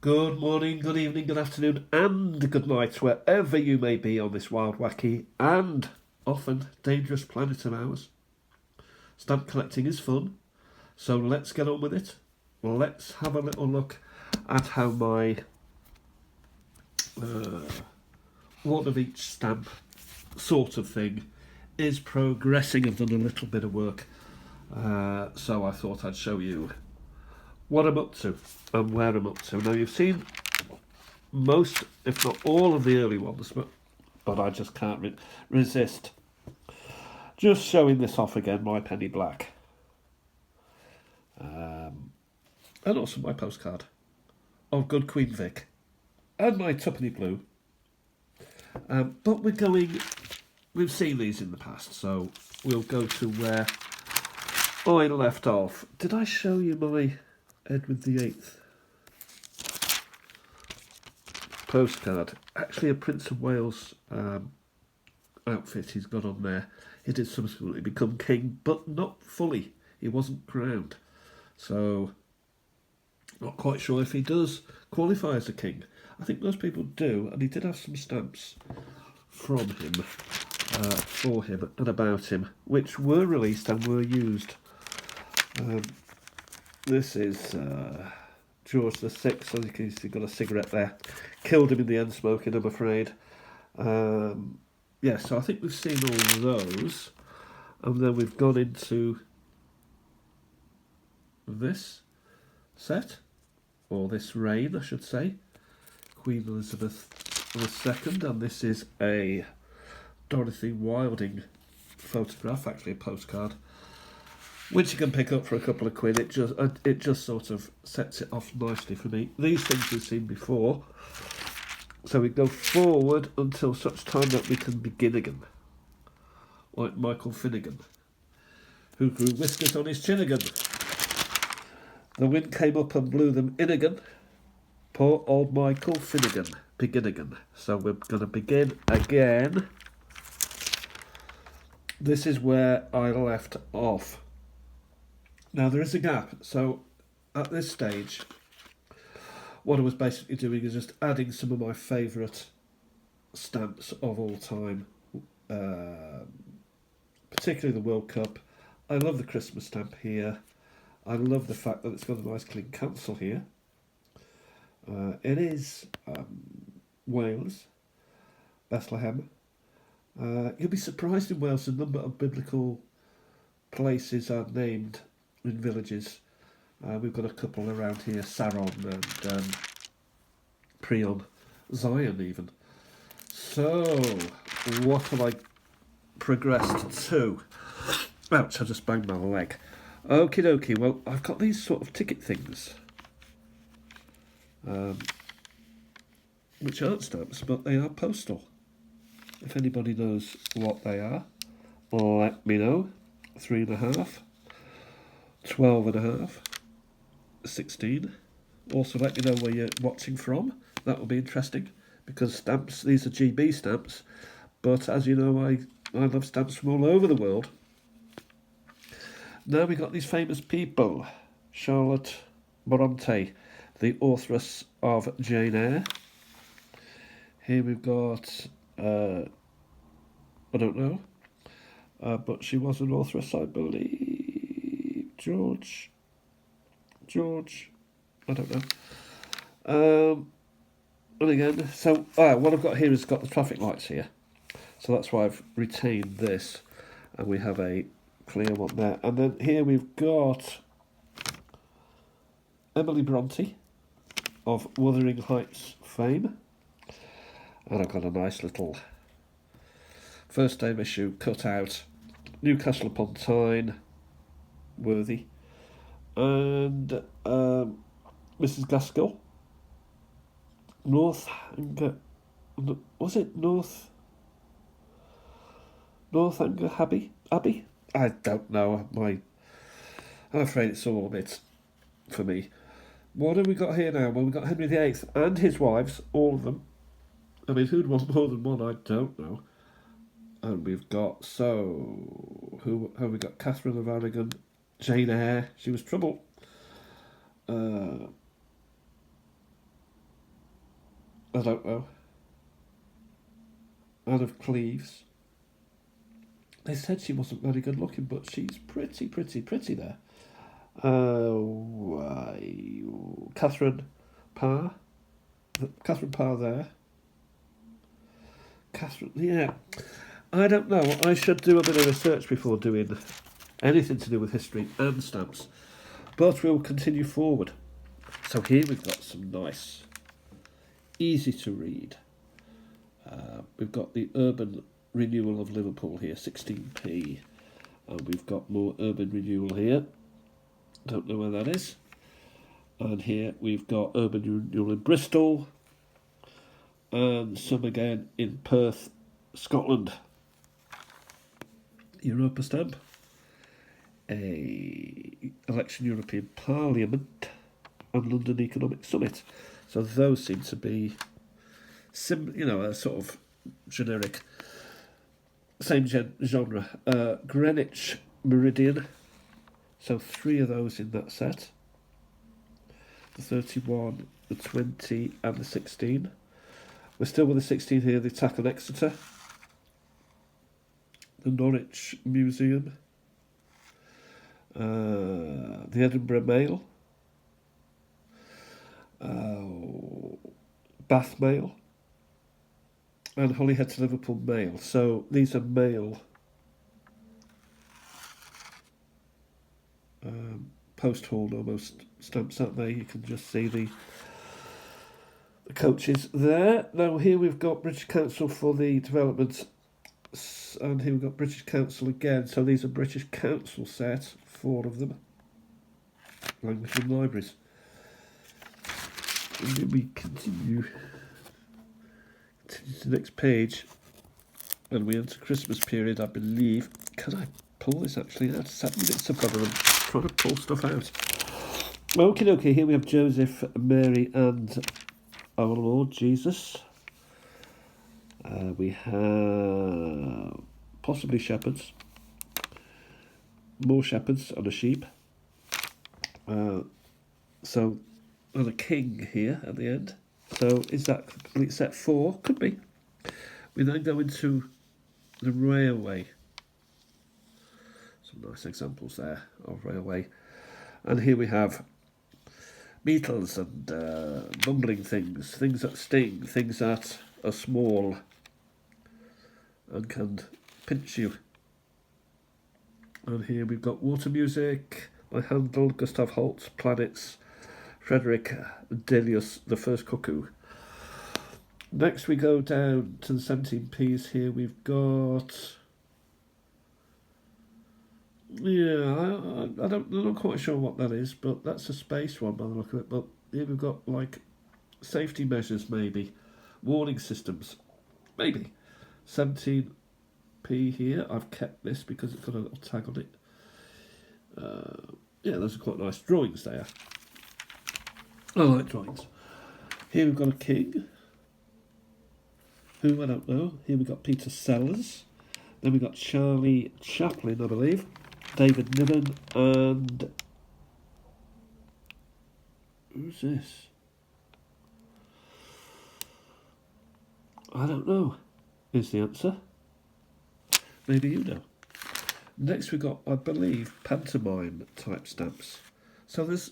Good morning, good evening, good afternoon, and good night, wherever you may be on this wild, wacky, and often dangerous planet of ours. Stamp collecting is fun, so let's get on with it. Let's have a little look at how my uh, one of each stamp sort of thing is progressing. I've done a little bit of work, so I thought I'd show you what I'm up to and where I'm up to. Now, you've seen most, if not all, of the early ones, but I just can't resist just showing this off again, my penny black, and also my postcard of Good Queen Vic, and my tuppenny blue. But we've seen these in the past, so we'll go to where I left off. Did I show you my Edward VIII postcard? Actually, a Prince of Wales outfit he's got on there. He did subsequently become king, but not fully. He wasn't crowned. So, not quite sure if he does qualify as a king. I think most people do, and he did have some stamps from him, for him, and about him, which were released and were used. This is George the Sixth. As you can see, he's got a cigarette there. Killed him in the end, smoking, I'm afraid. Yeah, so I think we've seen all those, and then we've gone into this set, or this reign, I should say, Queen Elizabeth II, and this is a Dorothy Wilding photograph, actually a postcard, which you can pick up for a couple of quid. It just sort of sets it off nicely for me. These things we've seen before, so we go forward until such time that we can begin again, like Michael Finnegan, who grew whiskers on his chin again. The wind came up and blew them in again. Poor old Michael Finnegan. Begin again. So we're going to begin again. This is where I left off. Now there is a gap. So at this stage, what I was basically doing is just adding some of my favourite stamps of all time. Particularly the World Cup. I love the Christmas stamp here. I love the fact that it's got a nice clean cancel here. It is Wales, Bethlehem. You'll be surprised in Wales the number of biblical places are named in villages. We've got a couple around here, Saron and Prion, Zion even. So, what have I progressed to? Ouch, I just banged my leg. Okie dokie, well, I've got these sort of ticket things, which aren't stamps, but they are postal. If anybody knows what they are, let me know. 3.5, 12.5, 16. Also, let me know where you're watching from. That will be interesting, because stamps, these are GB stamps, but as you know, I love stamps from all over the world. Now we got these famous people. Charlotte Bronte, the authoress of Jane Eyre. Here we've got, I don't know, but she was an authoress, I believe. George, I don't know. And again, so what I've got here is got the traffic lights here. So that's why I've retained this. And we have a clear one there. And then here we've got Emily Bronte of Wuthering Heights fame. And I've got a nice little first name issue cut out. Newcastle upon Tyne, Worthy. And Mrs. Gaskell. Was it Northanger Abbey? I don't know. I'm afraid it's all a bit for me. What have we got here now? Well, we've got Henry VIII and his wives, all of them. I mean, who'd want more than one? I don't know. And we've got, who have we got? Catherine of Aragon, Jane Eyre, she was trouble. I don't know. Anne of Cleves. They said she wasn't very good looking, but she's pretty there. Catherine Parr. Catherine Parr there. Catherine, yeah. I don't know. I should do a bit of research before doing anything to do with history and stamps. But we'll continue forward. So here we've got some nice, easy to read. We've got the Urban Renewal of Liverpool here, 16p. And we've got more Urban Renewal here. Don't know where that is. And here we've got Urban Renewal in Bristol. And some again in Perth, Scotland. Europa stamp. A election European Parliament and London Economic Summit. So those seem to be, a sort of generic, same genre. Greenwich Meridian. So 3 of those in that set. The 31, the 20 and the 16. We're still with the 16 here, the attack on Exeter. The Norwich Museum. The Edinburgh Mail. Bath Mail. And Holyhead to Liverpool Mail. So these are mail post-haul almost stamps, aren't they? You can just see the coaches there. Now here we've got British Council for the Development, and here we've got British Council again. So these are British Council set, 4 of them. Language and Libraries. And then we continue to the next page, and we enter Christmas period, I believe. Can I pull this actually out? 7 minutes of fun, I'm trying to pull stuff out. Okay, here we have Joseph, Mary and our Lord Jesus. We have possibly shepherds. More shepherds and a sheep. So, and a king here at the end. So is that complete set 4? Could be. We then go into the railway. Some nice examples there of railway. And here we have beetles and mumbling things, things that sting, things that are small and can pinch you. And here we've got Water Music by Handel, Gustav Holst, Planets, Frederick Delius, The First Cuckoo. Next we go down to the 17p's. Here we've got, I'm not quite sure what that is, but that's a space one by the look of it. But here we've got like safety measures, maybe warning systems, maybe 17p here. I've kept this because it's got a little tag on it. Those are quite nice drawings there. I like drawings. Here we've got a king, who I don't know. Here we've got Peter Sellers. Then we've got Charlie Chaplin, I believe. David Niven, and who's this? I don't know, is the answer. Maybe you know. Next we've got, I believe, pantomime type stamps. So there's,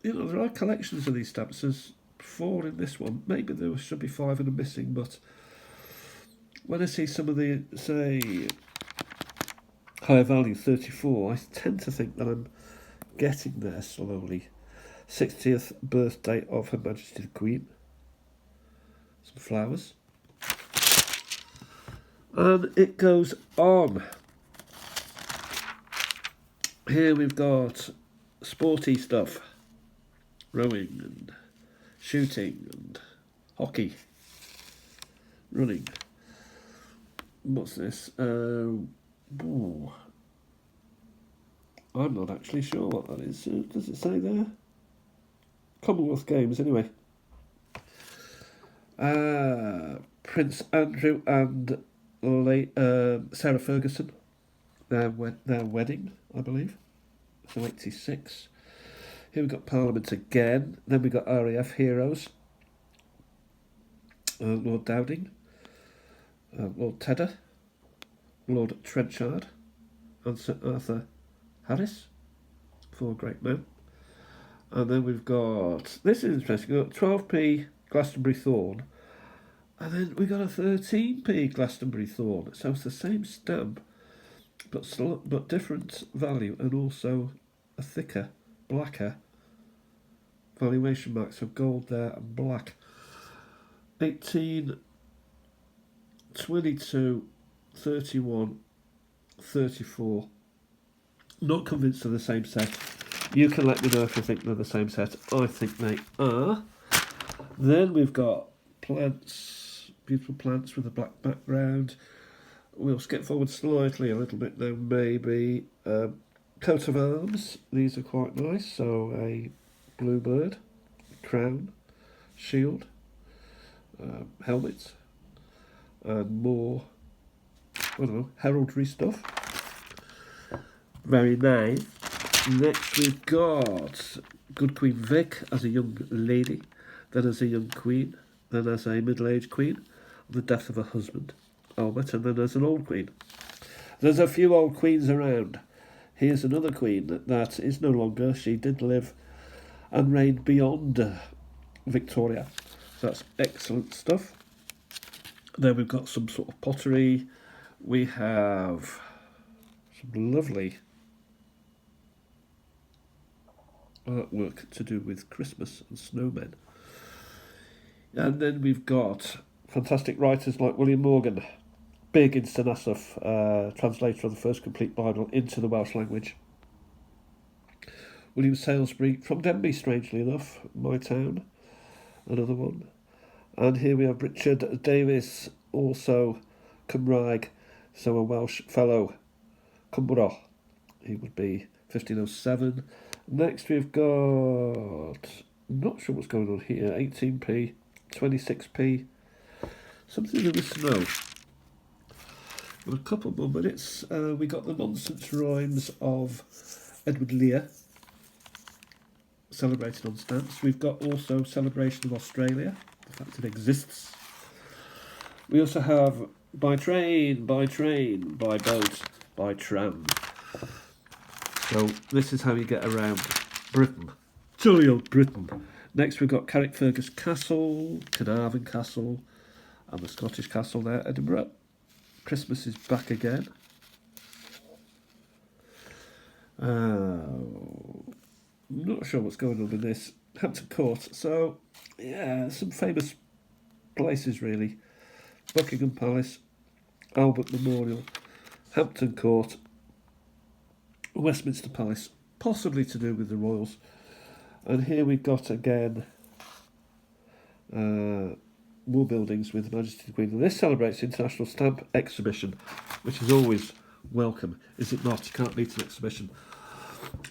there are collections of these stamps. There's 4 in this one. Maybe there should be 5 and a missing, but when I see some of the, say, higher value 34, I tend to think that I'm getting there slowly. 60th birthday of Her Majesty the Queen. Some flowers. And it goes on. Here we've got sporty stuff. Rowing and shooting and hockey. Running. What's this? I'm not actually sure what that is. Does it say there? Commonwealth Games, anyway. Prince Andrew and Sarah Ferguson. Their wedding, I believe. So 86. Here we've got Parliament again. Then we've got RAF Heroes. Lord Dowding, Lord Tedder, Lord Trenchard, and Sir Arthur Harris, 4 great men. And then we've got, this is interesting, we've got 12p Glastonbury Thorn, and then we got a 13p Glastonbury Thorn. So it's the same stamp, but different value, and also a thicker, blacker valuation mark. So gold there and black. 18, 22, 31, 34. Not convinced they're the same set. You can let me know if you think they're the same set. I think they are. Then we've got plants, beautiful plants with a black background. We'll skip forward slightly a little bit now, maybe. Coat of arms, these are quite nice. So a bluebird, crown, shield, helmet, and more, I don't know, heraldry stuff. Very nice. Next we've got Good Queen Vic as a young lady, then as a young queen, then as a middle-aged queen, the death of her husband, Albert, and then as an old queen. There's a few old queens around. Here's another queen that is no longer. She did live and reign beyond Victoria. So that's excellent stuff. Then we've got some sort of pottery. We have some lovely artwork to do with Christmas and snowmen. And then we've got fantastic writers like William Morgan, big in Stenasov, translator of the first complete Bible into the Welsh language. William Salisbury from Denbigh, strangely enough, my town, another one. And here we have Richard Davis, also Cymraeg, so a Welsh fellow, Cymro. He would be 1507. Next we've got, I'm not sure what's going on here, 18p, 26p, something to do with snow. A couple more minutes. We got the nonsense rhymes of Edward Lear, celebrated on stamps. We've got also Celebration of Australia, the fact it exists. We also have by train, by boat, by tram. So this is how you get around Britain. Jolly old Britain. Next we've got Carrickfergus Castle, Carnarvon Castle, and the Scottish Castle there, Edinburgh. Christmas is back again. Not sure what's going on in this. Hampton Court. So, yeah, some famous places really. Buckingham Palace, Albert Memorial, Hampton Court, Westminster Palace, possibly to do with the royals. And here we've got again more buildings with Majesty the Queen. And this celebrates the International Stamp Exhibition, which is always welcome, is it not? You can't beat an exhibition.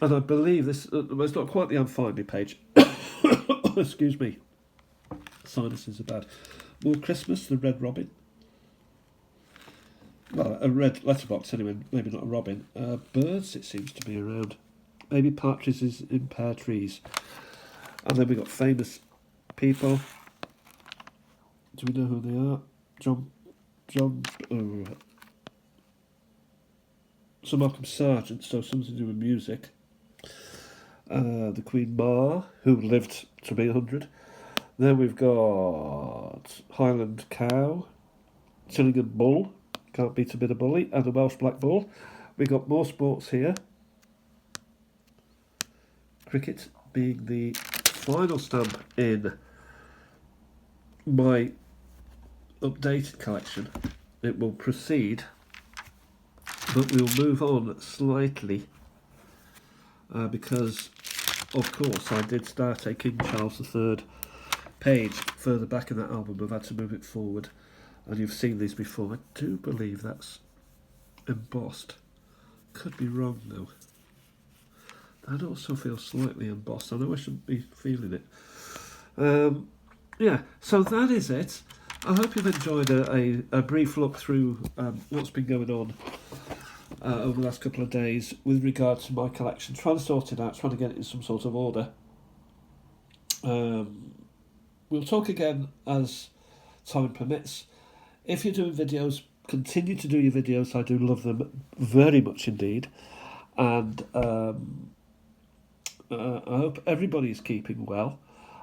And I believe this, it's not quite the Unfind Me page. Excuse me. Sinuses are bad. More Christmas, the Red Robin. Well, a red letterbox anyway, maybe not a robin. Birds, it seems to be around. Maybe partridges in pear trees. And then we got famous people. Do we know who they are? Sir Malcolm Sargent, so something to do with music. The Queen Ma, who lived to be 100. Then we've got Highland Cow, Tillingham Bull, can't beat a bit of bully, and the Welsh Black Bull. We've got more sports here. Cricket being the final stamp in my updated collection. It will proceed, but we'll move on slightly because, of course, I did start a King Charles III page further back in that album. I've had to move it forward, and you've seen these before. I do believe that's embossed. Could be wrong though. That also feels slightly embossed. I know I shouldn't be feeling it. Yeah, so that is it. I hope you've enjoyed a brief look through what's been going on over the last couple of days with regard to my collection. Trying to sort it out, trying to get it in some sort of order. We'll talk again as time permits. If you're doing videos, continue to do your videos. I do love them very much indeed. And I hope everybody's keeping well.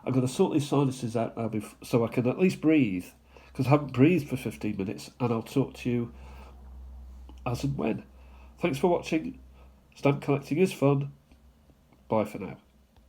I'm going to sort these sinuses out now so I can at least breathe, because I haven't breathed for 15 minutes, and I'll talk to you as and when. Thanks for watching. Stamp collecting is fun. Bye for now.